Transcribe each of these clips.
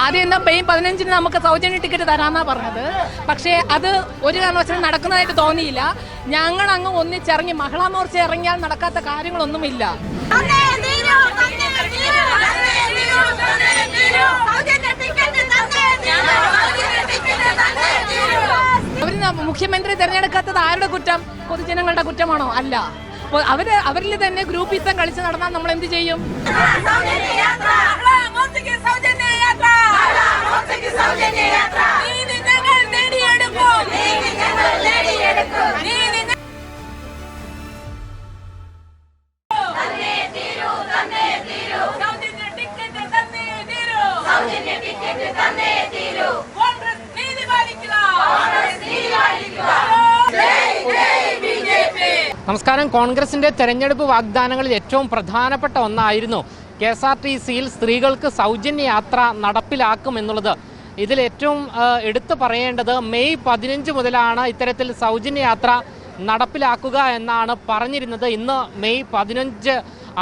ആദ്യം എന്താ മെയ് 15-ന് നമുക്ക് സൗജന്യ ടിക്കറ്റ് തരാമെന്നാണ് പറഞ്ഞത്. പക്ഷേ അത് ഒരു കാരണവശാലും നടക്കുന്നതായിട്ട് തോന്നിയില്ല. ഞങ്ങൾ അങ്ങ് ഒന്നിച്ചിറങ്ങി മഹിളാ മോർച്ച ഇറങ്ങിയാൽ നടക്കാത്ത കാര്യങ്ങളൊന്നുമില്ല. മുഖ്യമന്ത്രി തിരഞ്ഞെടുക്കാത്തത് ആരുടെ കുറ്റം? പൊതുജനങ്ങളുടെ കുറ്റമാണോ? അല്ല. അവരിൽ തന്നെ ഗ്രൂപ്പിസം കളിച്ച് നടന്നാൽ നമ്മൾ എന്ത് ചെയ്യും? നമസ്കാരം. കോൺഗ്രസിന്റെ തെരഞ്ഞെടുപ്പ് വാഗ്ദാനങ്ങളിൽ ഏറ്റവും പ്രധാനപ്പെട്ട ഒന്നായിരുന്നു KSRTCയിൽ സ്ത്രീകൾക്ക് സൗജന്യ യാത്ര നടപ്പിലാക്കുമെന്നുള്ളത്. ഇതിൽ ഏറ്റവും എടുത്തു പറയേണ്ടത് മെയ് 15 മുതലാണ് ഇത്തരത്തിൽ സൗജന്യ യാത്ര നടപ്പിലാക്കുക എന്നാണ് പറഞ്ഞിരുന്നത്. ഇന്ന് മെയ് 15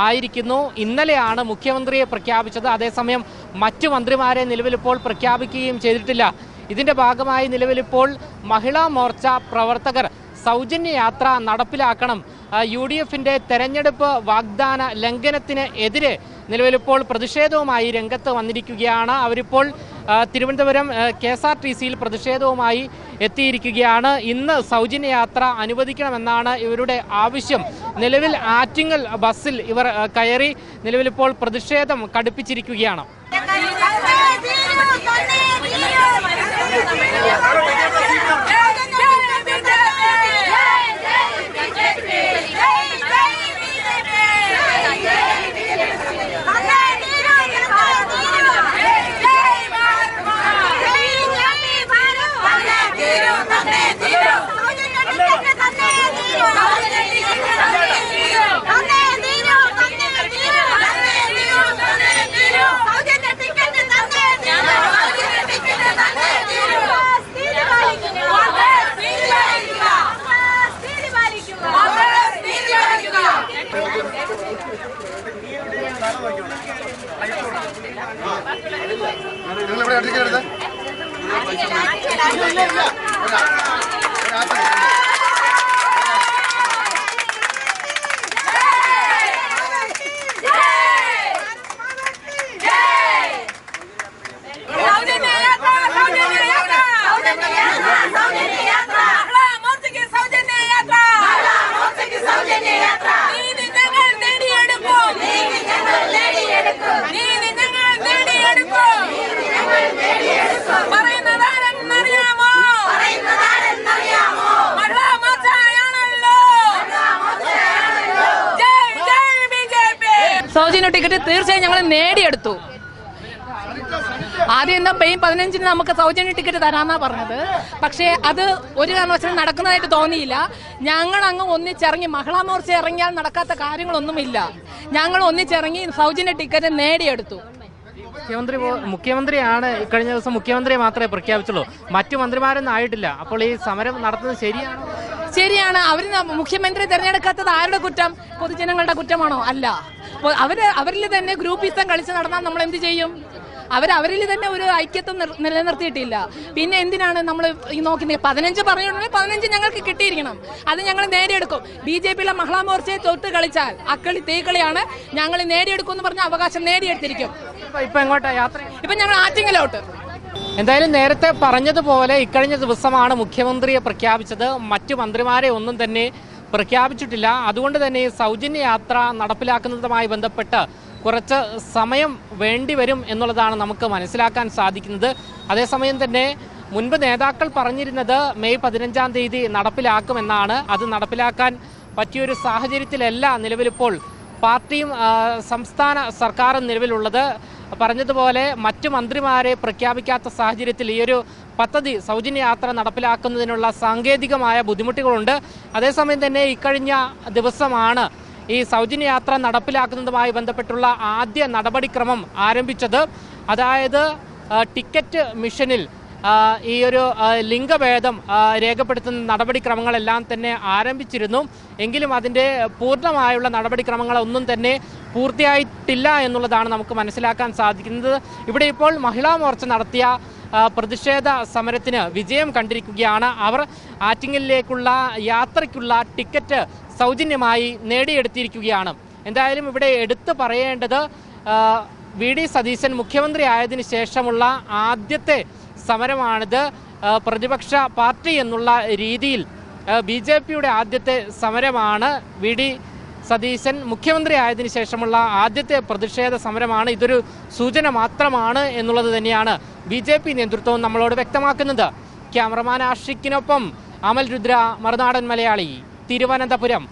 ആയിരിക്കുന്നു. ഇന്നലെയാണ് മുഖ്യമന്ത്രിയെ പ്രഖ്യാപിച്ചത്. അതേസമയം മറ്റു മന്ത്രിമാരെ നിലവിലിപ്പോൾ പ്രഖ്യാപിക്കുകയും ചെയ്തിട്ടില്ല. ഇതിന്റെ ഭാഗമായി നിലവിലിപ്പോൾ മഹിളാ മോർച്ച പ്രവർത്തകർ സൗജന്യ യാത്ര നടപ്പിലാക്കണം, UDFന്റെ തെരഞ്ഞെടുപ്പ് വാഗ്ദാന ലംഘനത്തിന് എതിരെ നിലവിലിപ്പോൾ പ്രതിഷേധവുമായി രംഗത്ത് വന്നിരിക്കുകയാണ്. അവരിപ്പോൾ തിരുവനന്തപുരം KSRTCയിൽ പ്രതിഷേധവുമായി എത്തിയിരിക്കുകയാണ്. ഇന്ന് സൗജന്യ യാത്ര അനുവദിക്കണമെന്നാണ് ഇവരുടെ ആവശ്യം. നിലവിൽ ആറ്റിങ്ങൽ ബസ്സിൽ ഇവർ കയറി നിലവിലിപ്പോൾ പ്രതിഷേധം കടുപ്പിച്ചിരിക്കുകയാണ്. സൗജന്യ ടിക്കറ്റ് തീർച്ചയായും ഞങ്ങൾ നേടിയെടുത്തു. ആദ്യം എന്താ മെയ് 15-ന് നമുക്ക് സൗജന്യ ടിക്കറ്റ് തരാമെന്നാണ് പറഞ്ഞത്. പക്ഷേ അത് ഒരു കാരണവശാലും നടക്കുന്നതായിട്ട് തോന്നിയില്ല. ഞങ്ങൾ അങ്ങ് ഒന്നിച്ചിറങ്ങി മഹിളാ മോർച്ച ഇറങ്ങിയാൽ നടക്കാത്ത കാര്യങ്ങളൊന്നുമില്ല. ഞങ്ങൾ ഒന്നിച്ചിറങ്ങി സൗജന്യ ടിക്കറ്റ് നേടിയെടുത്തു. മുഖ്യമന്ത്രിയാണ് കഴിഞ്ഞ ദിവസം മുഖ്യമന്ത്രിയെ മാത്രമേ പ്രഖ്യാപിച്ചുള്ളൂ, മറ്റു മന്ത്രിമാരൊന്നും ആയിട്ടില്ല. അപ്പോൾ ഈ സമരം നടത്തുന്നത് ശരിയാണോ? ശരിയാണ്. മുഖ്യമന്ത്രി തിരഞ്ഞെടുക്കാത്തത് ആരുടെ കുറ്റം? പൊതുജനങ്ങളുടെ കുറ്റമാണോ? അല്ല. അവരിൽ തന്നെ ഗ്രൂപ്പിസം കളിച്ച് നടന്നാൽ നമ്മൾ എന്ത് ചെയ്യും? അവരിൽ തന്നെ ഒരു ഐക്യത്വം നിലനിർത്തിയിട്ടില്ല. പിന്നെ എന്തിനാണ് നമ്മൾ ഈ നോക്കുന്നത്? 15 പറഞ്ഞിട്ടുണ്ടെങ്കിൽ 15 ഞങ്ങൾക്ക് കിട്ടിയിരിക്കണം. അത് ഞങ്ങൾ നേടിയെടുക്കും. BJPയിലെ മഹിളാ മോർച്ചയെ തൊട്ട് കളിച്ചാൽ അക്കളി തീക്കളിയാണ്. ഞങ്ങൾ നേടിയെടുക്കും എന്ന് പറഞ്ഞ അവകാശം നേടിയെടുത്തിരിക്കും. ഇപ്പൊ എങ്ങോട്ടാ യാത്ര? ഇപ്പൊ ഞങ്ങൾ ആറ്റിങ്ങലോട്ട്. എന്തായാലും നേരത്തെ പറഞ്ഞതുപോലെ ഇക്കഴിഞ്ഞ ദിവസമാണ് മുഖ്യമന്ത്രിയെ പ്രഖ്യാപിച്ചത്. മറ്റു മന്ത്രിമാരെ ഒന്നും തന്നെ പ്രഖ്യാപിച്ചിട്ടില്ല. അതുകൊണ്ട് തന്നെ സൗജന്യ യാത്ര നടപ്പിലാക്കുന്നതുമായി ബന്ധപ്പെട്ട് കുറച്ച് സമയം വേണ്ടിവരും എന്നുള്ളതാണ് നമുക്ക് മനസ്സിലാക്കാൻ സാധിക്കുന്നത്. അതേസമയം തന്നെ മുൻപ് നേതാക്കൾ പറഞ്ഞിരുന്നത് മെയ് 15-ാം തീയതി നടപ്പിലാക്കുമെന്നാണ്. അത് നടപ്പിലാക്കാൻ പറ്റിയൊരു സാഹചര്യത്തിലല്ല നിലവിലിപ്പോൾ പാർട്ടിയും സംസ്ഥാന സർക്കാരും നിലവിലുള്ളത്. പറഞ്ഞതുപോലെ മറ്റു മന്ത്രിമാരെ പ്രഖ്യാപിക്കാത്ത സാഹചര്യത്തിൽ ഈ ഒരു പദ്ധതി സൗജന്യ യാത്ര നടപ്പിലാക്കുന്നതിനുള്ള സാങ്കേതികമായ ബുദ്ധിമുട്ടുകളുണ്ട്. അതേസമയം തന്നെ ഇക്കഴിഞ്ഞ ദിവസമാണ് ഈ സൗജന്യ യാത്ര നടപ്പിലാക്കുന്നതുമായി ബന്ധപ്പെട്ടുള്ള ആദ്യ നടപടിക്രമം ആരംഭിച്ചത്. അതായത് ടിക്കറ്റ് മിഷനിൽ ഈ ഒരു ലിംഗഭേദം രേഖപ്പെടുത്തുന്ന നടപടിക്രമങ്ങളെല്ലാം തന്നെ ആരംഭിച്ചിരുന്നു. എങ്കിലും അതിൻ്റെ പൂർണ്ണമായുള്ള നടപടിക്രമങ്ങളൊന്നും തന്നെ പൂർത്തിയായി ബുദ്ധിമുട്ടില്ല എന്നുള്ളതാണ് നമുക്ക് മനസ്സിലാക്കാൻ സാധിക്കുന്നത്. ഇവിടെ ഇപ്പോൾ മഹിളാ മോർച്ച നടത്തിയ പ്രതിഷേധ സമരത്തിന് വിജയം കണ്ടിരിക്കുകയാണ്. അവർ ആറ്റിങ്ങലിലേക്കുള്ള യാത്രയ്ക്കുള്ള ടിക്കറ്റ് സൗജന്യമായി നേടിയെടുത്തിരിക്കുകയാണ്. എന്തായാലും ഇവിടെ എടുത്തു പറയേണ്ടത് വി.ഡി. സതീശൻ മുഖ്യമന്ത്രി ആയതിനു ശേഷമുള്ള ആദ്യത്തെ സമരമാണിത്. പ്രതിപക്ഷ പാർട്ടി എന്നുള്ള രീതിയിൽ ബി.ജെ.പിയുടെ ആദ്യത്തെ സമരമാണ്. വി.ഡി. സതീശൻ മുഖ്യമന്ത്രി ആയതിനു ശേഷമുള്ള ആദ്യത്തെ പ്രതിഷേധ സമരമാണ്. ഇതൊരു സൂചന മാത്രമാണ് എന്നുള്ളത് തന്നെയാണ് ബി.ജെ.പി. നേതൃത്വം നമ്മളോട് വ്യക്തമാക്കുന്നത്. ക്യാമറമാൻ ആഷിക്കിനൊപ്പം അമൽ രുദ്ര, മറുനാടൻ മലയാളി, തിരുവനന്തപുരം.